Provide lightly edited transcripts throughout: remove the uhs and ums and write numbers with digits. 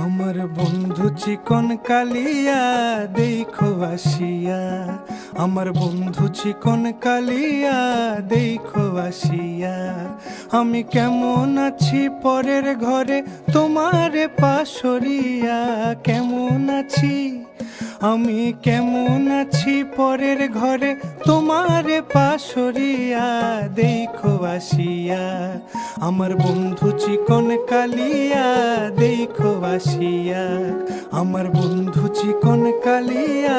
আমার বন্ধু চিকন কালিয়া দেখো আসিয়া, আমার বন্ধু চিকন কালিয়া দেখো আসিয়া। আমি কেমন আছি পরের ঘরে তোমারে পাশরিয়া, কেমন আছি আমি কেমন আছি পরের ঘরে তোমারে পাশরিয়া দেখো আসিয়া। আমার বন্ধু চিকন কালিয়া দেখো আসিয়া, আমার বন্ধু চিকন কালিয়া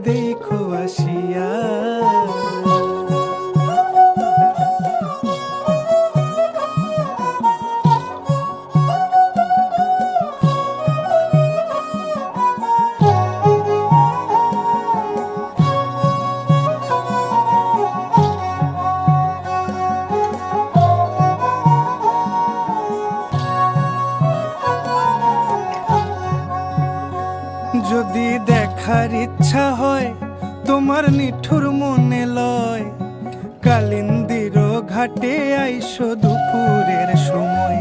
দেখো আসিয়া। যদি দেখার ইচ্ছা হয় তোমার নিঠুর মনে লয়, কালিন্দির ঘাটে আইসো দুপুরের সময়।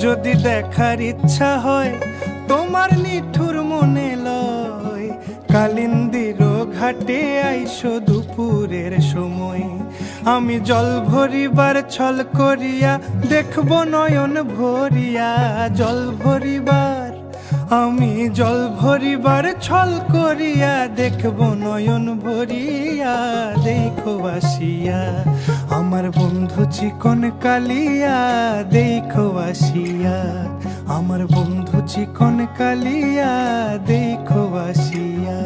যদি দেখার ইচ্ছা হয় তোমার নিঠুর মনে লয়, কালিন্দির ঘাটে আইসো দুপুরের সময়। আমি জল ভরিবার ছল করিয়া দেখব নয়ন ভরিয়া, জল ভরিবার আমি জল ভরিবার ছল করিয়া দেখব নয়ন ভরিয়া দেখো আসিয়া। আমার বন্ধু চিকন কালিয়া দেখো আসিয়া, আমার বন্ধু চিকন কালিয়া দেখো আসিয়া।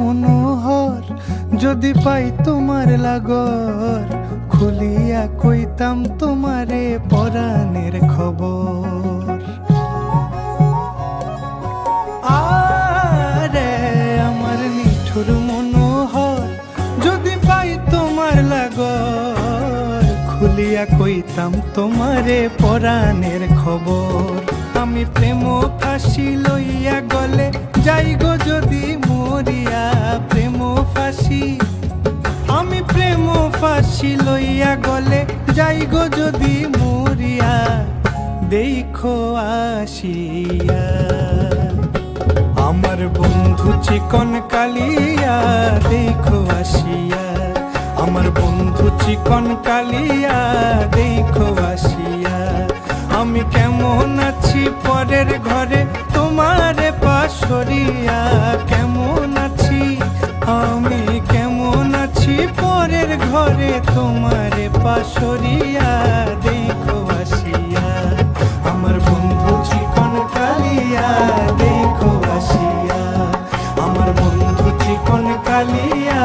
মনোহর যদি পাই তোমার লাগর, খুলিয়া কইতাম তোমারে পরাণের খবর। আরে আমার নিঠুর মনোহর যদি পাই তোমার লাগর, খুলিয়া কইতাম তোমারে পরাণের খবর। আমি প্রেম ফাঁসি লইয়া গলে যাই গো যদি মরিয়া, প্রেম ফাঁসি আমি প্রেম ফাঁসি লইয়া গলে যাই গো যদি মরিয়া দেখো আসিয়া। আমার বন্ধু চিকন কালিয়া দেখো আসিয়া, আমার বন্ধু চিকন কালিয়া দেখো আসিয়া। আমি কেমন আছি পরের ঘরে তোমারে পাশরিয়া, কেমন আছি আমি কেমন আছি পরের ঘরে তোমারে পাশরিয়া দেখো আসিয়া। আমার বন্ধু চিকন কালিয়া দেখো আসিয়া, আমার বন্ধু চিকন কালিয়া।